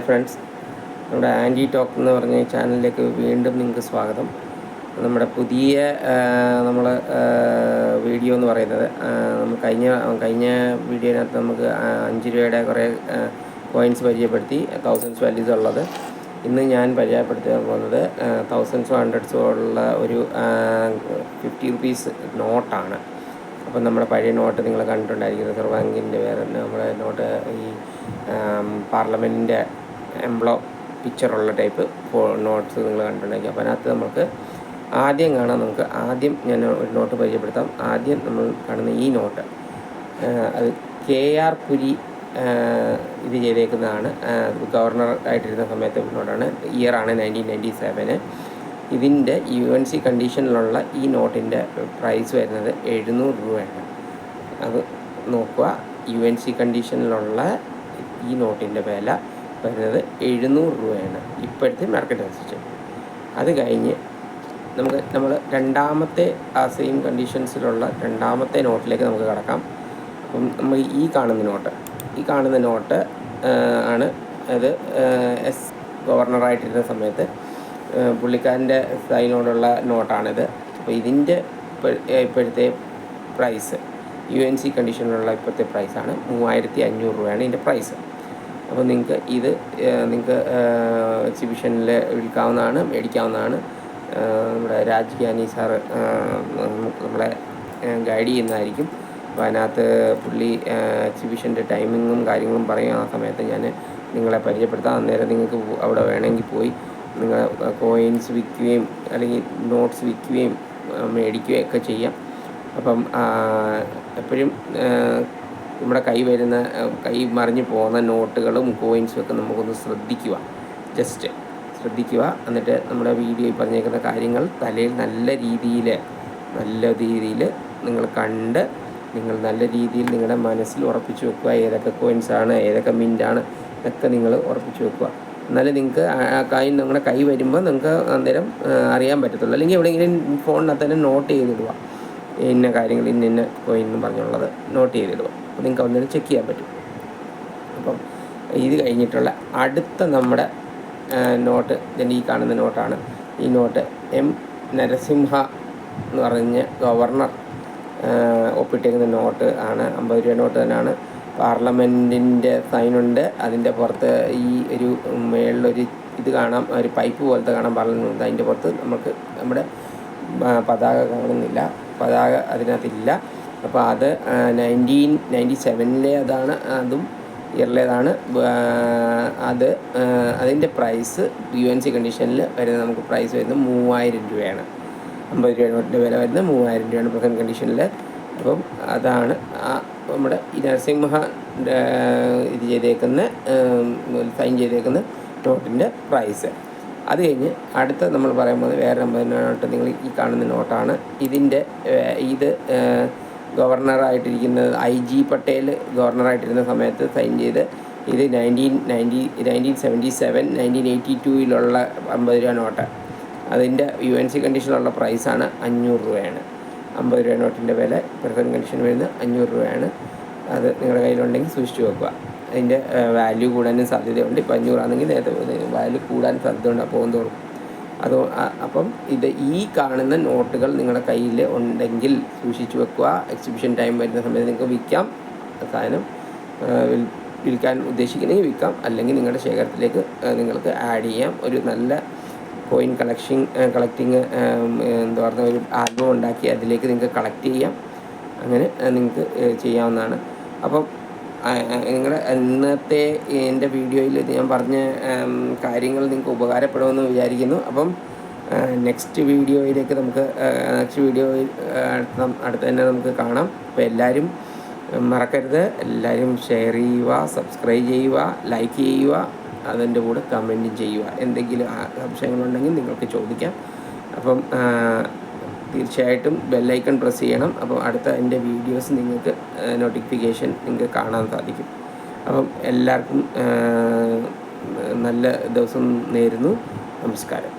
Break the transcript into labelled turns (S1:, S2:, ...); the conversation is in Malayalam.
S1: ഹായ് ഫ്രണ്ട്സ്, നമ്മുടെ ആൻറ്റി ടോക്ക് എന്ന് പറഞ്ഞ ചാനലിലേക്ക് വീണ്ടും നിങ്ങൾക്ക് സ്വാഗതം. നമ്മുടെ പുതിയ നമ്മൾ വീഡിയോ എന്ന് പറയുന്നത് നമ്മൾ കഴിഞ്ഞ വീഡിയോയിനകത്ത് നമുക്ക് 5 രൂപയുടെ കുറേ കോയിൻസ് പരിചയപ്പെടുത്തി, തൗസൻഡ്സ് വാല്യൂസ് ഉള്ളത്. ഇന്ന് ഞാൻ പരിചയപ്പെടുത്താൻ പോകുന്നത് തൗസൻഡ്സോ ഹൺഡ്രഡ്സോ ഉള്ള ഒരു 50 റുപ്പീസ് നോട്ടാണ്. അപ്പം നമ്മുടെ പഴയ നോട്ട് നിങ്ങൾ കണ്ടിട്ടുണ്ടായിരിക്കും, റിസർവ് ബാങ്കിൻ്റെ വേറെ നമ്മുടെ നോട്ട്, ഈ പാർലമെൻറ്റിൻ്റെ പിക്ചറുള്ള ടൈപ്പ് നോട്ട്സ് നിങ്ങൾ കണ്ടിട്ടുണ്ടായിരിക്കും. അപ്പോൾ അതിനകത്ത് നമുക്ക് ആദ്യം കാണാം. ആദ്യം ഞാൻ ഒരു നോട്ട് പരിചയപ്പെടുത്താം. ആദ്യം നമ്മൾ കാണുന്ന ഈ നോട്ട്, അത് KR പുരി ഇത് ചെയ്തേക്കുന്നതാണ്. ഗവർണർ ആയിട്ടിരുന്ന സമയത്ത് നോട്ടാണ്. ഇയറാണ് 1997. ഇതിൻ്റെ UNC കണ്ടീഷനിലുള്ള ഈ നോട്ടിൻ്റെ പ്രൈസ് വരുന്നത് 700 രൂപയാണ്. അത് നോക്കുക, UNC കണ്ടീഷനിലുള്ള ഈ നോട്ടിൻ്റെ വില വരുന്നത് 700 രൂപയാണ് ഇപ്പോഴത്തെ മാർക്കറ്റ് അനുസരിച്ച്. അത് കഴിഞ്ഞ് നമ്മൾ രണ്ടാമത്തെ സെയിം കണ്ടീഷൻസിലുള്ള രണ്ടാമത്തെ നോട്ടിലേക്ക് നമുക്ക് കടക്കാം. അപ്പം നമ്മൾ ഈ കാണുന്ന നോട്ട് ആണ് അത് ഗവർണറായിട്ടിരുന്ന സമയത്ത് പുള്ളിക്കാരൻ്റെ സൈനോടുള്ള നോട്ടാണിത്. അപ്പോൾ ഇതിൻ്റെ ഇപ്പോഴത്തെ പ്രൈസ് UNC കണ്ടീഷനിലുള്ള ഇപ്പോഴത്തെ പ്രൈസാണ് 3500 രൂപയാണ് ഇതിൻ്റെ പ്രൈസ്. അപ്പോൾ നിങ്ങൾക്ക് എക്സിബിഷനിൽ വിൽക്കാവുന്നതാണ്, മേടിക്കാവുന്നതാണ്. നമ്മുടെ രാജ് ഗ്യാനി സാറ് നമ്മളെ ഗൈഡ് ചെയ്യുന്നതായിരിക്കും. അപ്പോൾ അതിനകത്ത് പുള്ളി എക്സിബിഷൻ്റെ ടൈമിങ്ങും കാര്യങ്ങളും പറയും. ആ സമയത്ത് ഞാൻ നിങ്ങളെ പരിചയപ്പെടുത്താം. അന്നേരം നിങ്ങൾക്ക് അവിടെ വേണമെങ്കിൽ പോയി നിങ്ങൾ കോയിൻസ് വിൽക്കുകയും അല്ലെങ്കിൽ നോട്ട്സ് വിൽക്കുകയും മേടിക്കുകയും ഒക്കെ ചെയ്യാം. അപ്പം എപ്പോഴും നമ്മുടെ കൈ മറിഞ്ഞു പോകുന്ന നോട്ടുകളും കോയിൻസും ഒക്കെ നമുക്കൊന്ന് ജസ്റ്റ് ശ്രദ്ധിക്കുക. എന്നിട്ട് നമ്മുടെ വീഡിയോയിൽ പറഞ്ഞേക്കുന്ന കാര്യങ്ങൾ തലയിൽ നല്ല രീതിയിൽ നിങ്ങൾ കണ്ട് നല്ല രീതിയിൽ നിങ്ങളുടെ മനസ്സിൽ ഉറപ്പിച്ച് വെക്കുക. ഏതൊക്കെ കോയിൻസാണ്, ഏതൊക്കെ മിൻ്റാണ് ഇതൊക്കെ നിങ്ങൾ ഉറപ്പിച്ച് വെക്കുക. എന്നാലും നിങ്ങൾക്ക് നിങ്ങളുടെ കൈ വരുമ്പോൾ നിങ്ങൾക്ക് അന്നേരം അറിയാൻ പറ്റത്തുള്ളൂ. അല്ലെങ്കിൽ എവിടെയെങ്കിലും ഫോണിനകത്ത് തന്നെ നോട്ട് ചെയ്തിടുക, ഇന്ന കാര്യങ്ങൾ ഇന്ന കോയിൻ എന്ന് പറഞ്ഞുള്ളത് നോട്ട് ചെയ്തിടുക. അപ്പോൾ നിങ്ങൾക്ക് അന്നേരം ചെക്ക് ചെയ്യാൻ പറ്റും. അപ്പം ഇത് കഴിഞ്ഞിട്ടുള്ള അടുത്ത നമ്മുടെ നോട്ട് ഈ കാണുന്ന നോട്ടാണ്. ഈ നോട്ട് M നരസിംഹ എന്ന് പറഞ്ഞ ഗവർണർ ഒപ്പിട്ടേക്കുന്ന നോട്ട് ആണ്. 50 രൂപ നോട്ട് തന്നെയാണ്. പാർലമെൻറ്റിൻ്റെ സൈനുണ്ട്. അതിൻ്റെ പുറത്ത് ഈ ഒരു മേളിലൊരു ഇത് കാണാം, ഒരു പൈപ്പ് പോലത്തെ കാണാം പാർലമെൻറ്റ്. അതിൻ്റെ പുറത്ത് നമുക്ക് നമ്മുടെ പതാക കാണുന്നില്ല, പതാക അതിനകത്തില്ല. അപ്പോൾ അത് 1997 അതാണ്, അതും ഇയറിലേതാണ്. അതിൻ്റെ പ്രൈസ് UNC കണ്ടീഷനിൽ വരുന്നത് നമുക്ക് പ്രൈസ് വരുന്നത് 3000 രൂപയാണ്. 50 രൂപ നോട്ടിൻ്റെ വില വരുന്നത് 3000 രൂപയാണ് പ്രസൻറ്റ് കണ്ടീഷനിൽ. അപ്പം അതാണ് നമ്മുടെ ഈ നരസിംഹ ഇത് സൈൻ ചെയ്തേക്കുന്ന നോട്ടിൻ്റെ പ്രൈസ്. അത് കഴിഞ്ഞ് അടുത്ത നമ്മൾ പറയുമ്പോൾ വേറെ 50 നോട്ട് നിങ്ങൾ ഈ കാണുന്ന നോട്ടാണ്. ഇത് ഗവർണറായിട്ടിരിക്കുന്നത് IG പട്ടേൽ ഗവർണറായിട്ടിരുന്ന സമയത്ത് സൈൻ ചെയ്ത്, ഇത് 1977 1982 50 രൂപ നോട്ട്. അതിൻ്റെ UNC കണ്ടീഷനിലുള്ള പ്രൈസാണ് 500 രൂപയാണ്. 50 രൂപ നോട്ടിൻ്റെ വില പ്രസൻറ്റ് കണ്ടീഷൻ വരുന്നത് 500 രൂപയാണ്. അത് നിങ്ങളുടെ കയ്യിലുണ്ടെങ്കിൽ സൂക്ഷിച്ച് വെക്കുക. അതിൻ്റെ വാല്യൂ കൂടാനും സാധ്യതയുണ്ട്. ഇപ്പോൾ 500 ആണെങ്കിൽ നേരത്തെ വാല്യൂ കൂടാൻ സാധ്യതയുണ്ട് പോകുന്നതോറും. അപ്പം ഈ കാണുന്ന നോട്ടുകൾ നിങ്ങളുടെ കയ്യിൽ ഉണ്ടെങ്കിൽ സൂക്ഷിച്ച് വെക്കുക. എക്സിബിഷൻ ടൈം വരുന്ന സമയത്ത് നിങ്ങൾക്ക് വിൽക്കാം. സാധനം വിൽക്കാൻ ഉദ്ദേശിക്കുന്നെങ്കിൽ വിൽക്കാം, അല്ലെങ്കിൽ നിങ്ങളുടെ ശേഖരത്തിലേക്ക് നിങ്ങൾക്ക് ആഡ് ചെയ്യാം. ഒരു നല്ല കോയിൻ കളക്ടിങ് എന്താ പറയുക, ഒരു ആൽബം ഉണ്ടാക്കി അതിലേക്ക് നിങ്ങൾക്ക് കളക്ട് ചെയ്യാം. അങ്ങനെ നിങ്ങൾക്ക് ചെയ്യാവുന്നതാണ്. അപ്പം നിങ്ങളുടെ ഇന്നത്തെ എൻ്റെ വീഡിയോയിൽ ഞാൻ പറഞ്ഞ കാര്യങ്ങൾ നിങ്ങൾക്ക് ഉപകാരപ്പെടുമെന്ന് വിചാരിക്കുന്നു. അപ്പം നെക്സ്റ്റ് വീഡിയോയിലേക്ക് അടുത്ത് തന്നെ നമുക്ക് കാണാം. അപ്പോൾ എല്ലാവരും മറക്കരുത്, എല്ലാവരും ഷെയർ ചെയ്യുക, സബ്സ്ക്രൈബ് ചെയ്യുക, ലൈക്ക് ചെയ്യുക, അതിൻ്റെ കൂടെ കമൻറ്റും ചെയ്യുക. എന്തെങ്കിലും സംശയങ്ങളുണ്ടെങ്കിൽ നിങ്ങൾക്ക് ചോദിക്കാം. അപ്പം തീർച്ചയായിട്ടും ബെല്ലൈക്കൺ പ്രസ് ചെയ്യണം. അപ്പോൾ അടുത്ത എൻ്റെ വീഡിയോസ് നിങ്ങൾക്ക് നോട്ടിഫിക്കേഷൻ നിങ്ങൾക്ക് കാണാൻ സാധിക്കും. അപ്പം എല്ലാവർക്കും നല്ല ദിവസം നേരുന്നു. നമസ്കാരം.